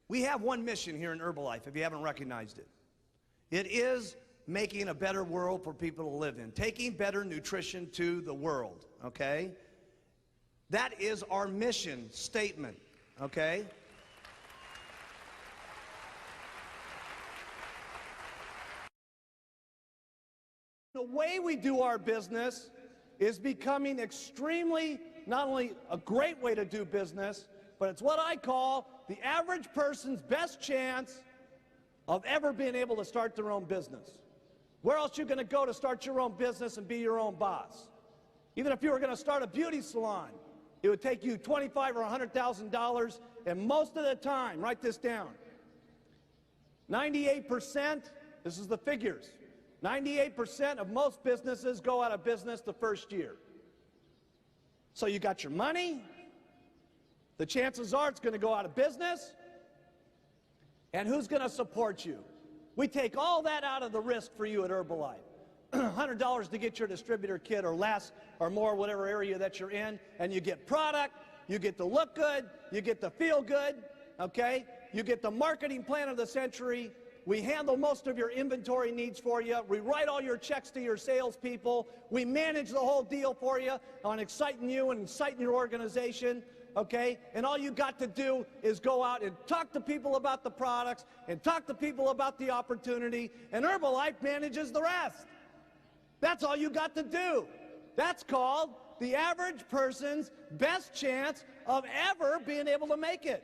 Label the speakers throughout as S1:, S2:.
S1: We have one mission here in Herbalife, if you haven't recognized it. It is making a better world for people to live in, taking better nutrition to the world, okay? That is our mission statement, okay? The way we do our business is becoming extremely, not only a great way to do business, but it's what I call the average person's best chance of ever being able to start their own business. Where else are you going to go to start your own business and be your own boss? Even if you were going to start a beauty salon, it would take you $25,000 or $100,000, and most of the time, write this down, 98%, this is the figures, 98% of most businesses go out of business the first year. So you got your money, the chances are it's going to go out of business, and who's going to support you? We take all that out of the risk for you at Herbalife. $100 to get your distributor kit or less or more, whatever area that you're in, and you get product, you get to look good, you get to feel good, okay? You get the marketing plan of the century. We handle most of your inventory needs for you. We write all your checks to your salespeople. We manage the whole deal for you on exciting you and exciting your organization, okay? And all you got to do is go out and talk to people about the products and talk to people about the opportunity, and Herbalife manages the rest. That's all you got to do. That's called the average person's best chance of ever being able to make it.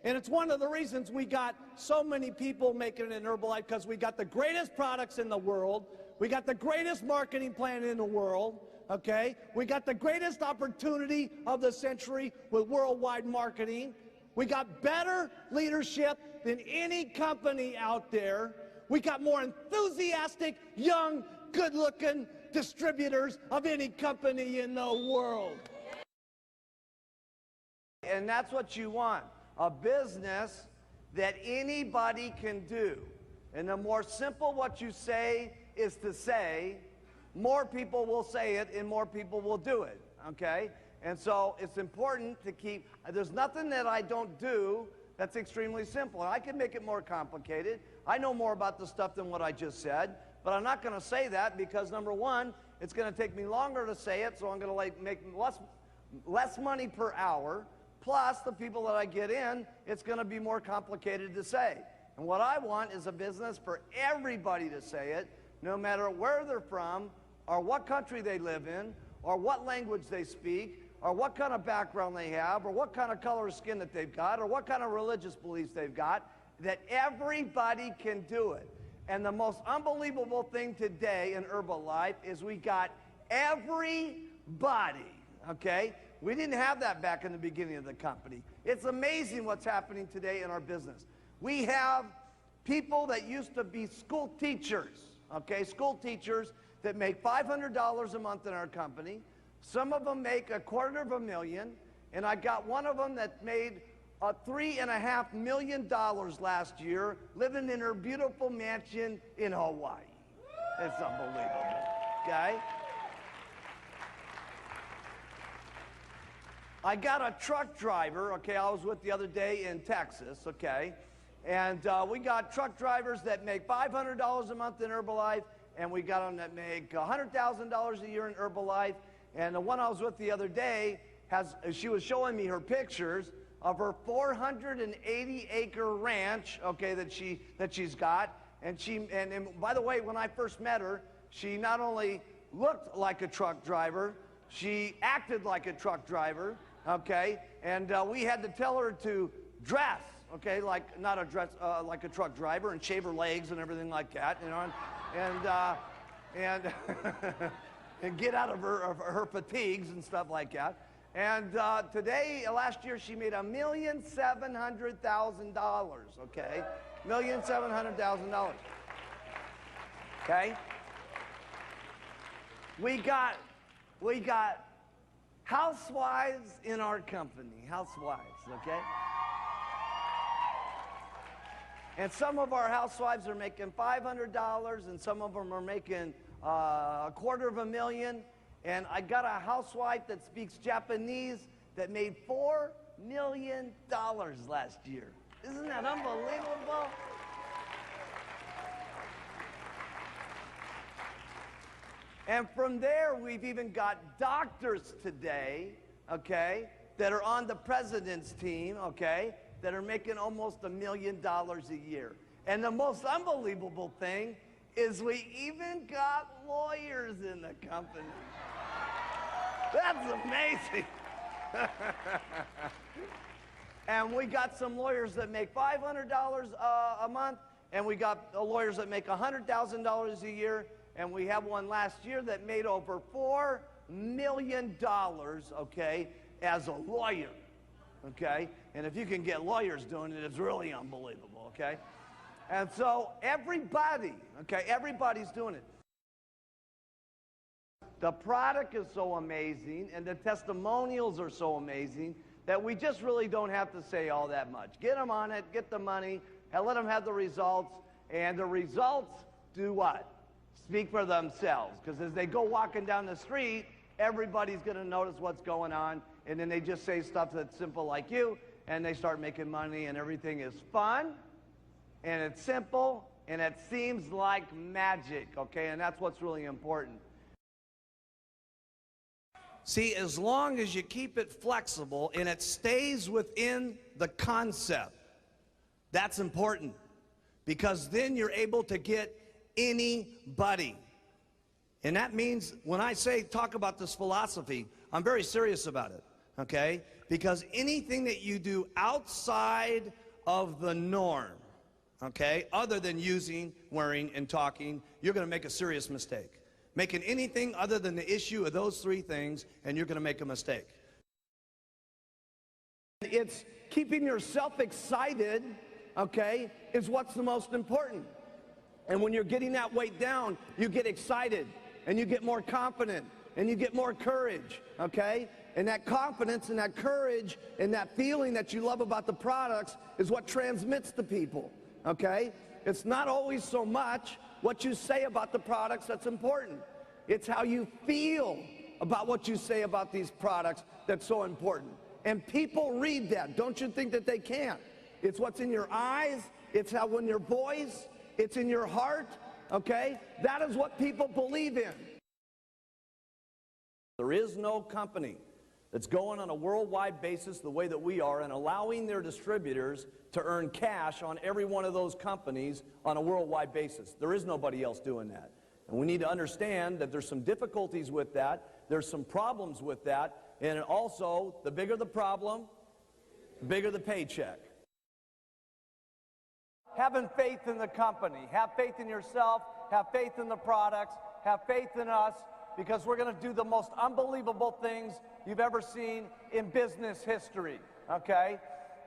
S1: And it's one of the reasons we got so many people making it in Herbalife, because we got the greatest products in the world, we got the greatest marketing plan in the world, okay? We got the greatest opportunity of the century with worldwide marketing. We got better leadership than any company out there. We got more enthusiastic, young, good-looking distributors of any company in the world.
S2: And that's what you want, a business that anybody can do. And the more simple what you say is to say, more people will say it and more people will do it, okay? And so it's important to keep, there's nothing that I don't do that's extremely simple. And I can make it more complicated. I know more about the stuff than what I just said, but I'm not going to say that because, number one, it's going to take me longer to say it, so I'm going to make less money per hour. Plus, the people that I get in, it's going to be more complicated to say. And what I want is a business for everybody to say it, no matter where they're from, or what country they live in, or what language they speak, or what kind of background they have, or what kind of color of skin that they've got, or what kind of religious beliefs they've got, that everybody can do it. And the most unbelievable thing today in Herbalife is we got everybody, okay? We didn't have that back in the beginning of the company. It's amazing what's happening today in our business. We have people that used to be school teachers, okay? School teachers that make $500 a month in our company. Some of them make $250,000, and I got one of them that made $3.5 million last year, living in her beautiful mansion in Hawaii. It's unbelievable, okay? I got a truck driver, okay, I was with the other day in Texas, okay, and we got truck drivers that make $500 a month in Herbalife, and we got them that make $100,000 a year in Herbalife, and the one I was with the other day, she was showing me her pictures of her 480-acre ranch, okay, that she's got, and by the way, when I first met her, she not only looked like a truck driver, she acted like a truck driver, okay, and we had to tell her to dress, okay, like not a dress, like a truck driver, and shave her legs and everything like that, you know, and and get out of her fatigues and stuff like that. And today, last year, she made $1,700,000, okay? $1,700,000. Okay? We got housewives in our company, housewives, okay? And some of our housewives are making $500, and some of them are making $250,000. And I got a housewife that speaks Japanese that made $4 million last year. Isn't that unbelievable? And from there, we've even got doctors today, okay, that are on the president's team, okay, that are making almost $1 million a year. And the most unbelievable thing is we even got lawyers in the company. That's amazing. And we got some lawyers that make $500 a month, and we got lawyers that make $100,000 a year, and we have one last year that made over $4 million, okay, as a lawyer, okay? And if you can get lawyers doing it, it's really unbelievable, okay? And so everybody, okay, everybody's doing it. The product is so amazing, and the testimonials are so amazing that we just really don't have to say all that much. Get them on it, get the money, and let them have the results, and the results do what? Speak for themselves, because as they go walking down the street, everybody's going to notice what's going on, and then they just say stuff that's simple like you, and they start making money, and everything is fun, and it's simple, and it seems like magic, okay? And that's what's really important. See, as long as you keep it flexible and it stays within the concept, that's important, because then you're able to get anybody. And that means when I say talk about this philosophy, I'm very serious about it, okay? Because anything that you do outside of the norm, okay, other than using, wearing, and talking, you're going to make a serious mistake. Making anything other than the issue of those three things, and you're going to make a mistake. It's keeping yourself excited, okay, is what's the most important. And when you're getting that weight down, you get excited, and you get more confident, and you get more courage, okay? And that confidence and that courage and that feeling that you love about the products is what transmits to people, okay? It's not always so much what you say about the products that's important. It's how you feel about what you say about these products that's so important. And people read that. Don't you think that they can't? It's what's in your eyes. It's how in your voice. It's in your heart. Okay? That is what people believe in. There is no company that's going on a worldwide basis the way that we are and allowing their distributors to earn cash on every one of those companies on a worldwide basis. There is nobody else doing that. And we need to understand that there's some difficulties with that, there's some problems with that, and also, the bigger the problem, the bigger the paycheck. Having faith in the company, have faith in yourself, have faith in the products, have faith in us, because we're going to do the most unbelievable things you've ever seen in business history, okay?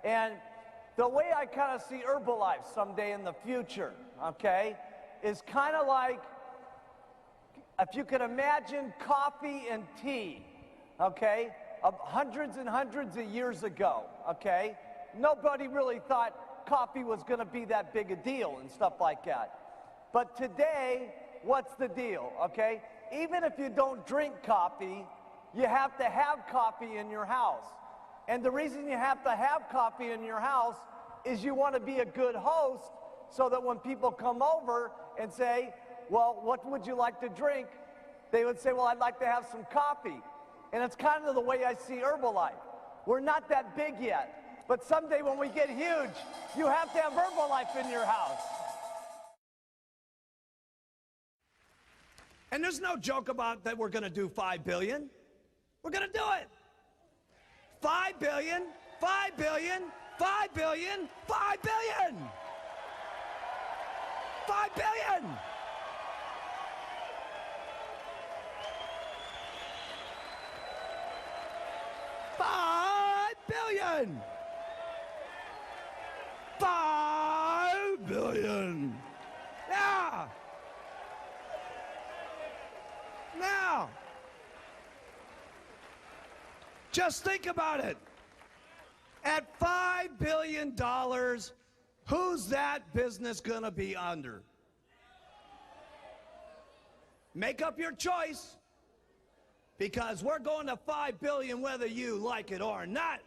S2: And the way I kind of see Herbalife someday in the future, okay, is kind of like, if you can imagine coffee and tea, okay, of hundreds and hundreds of years ago, okay, nobody really thought coffee was going to be that big a deal and stuff like that. But today, what's the deal, okay? Even if you don't drink coffee, you have to have coffee in your house. And the reason you have to have coffee in your house is you want to be a good host, so that when people come over and say, well, what would you like to drink? They would say, well, I'd like to have some coffee. And it's kind of the way I see Herbalife. We're not that big yet, but someday when we get huge, you have to have Herbalife in your house. And there's no joke about that we're going to do 5 billion. We're going to do it. 5 billion, 5 billion, 5 billion, 5 billion. 5 billion. $5 billion. $5 billion. Yeah. Now, just think about it. At $5 billion, who's that business going to be under? Make up your choice, because we're going to $5 billion whether you like it or not.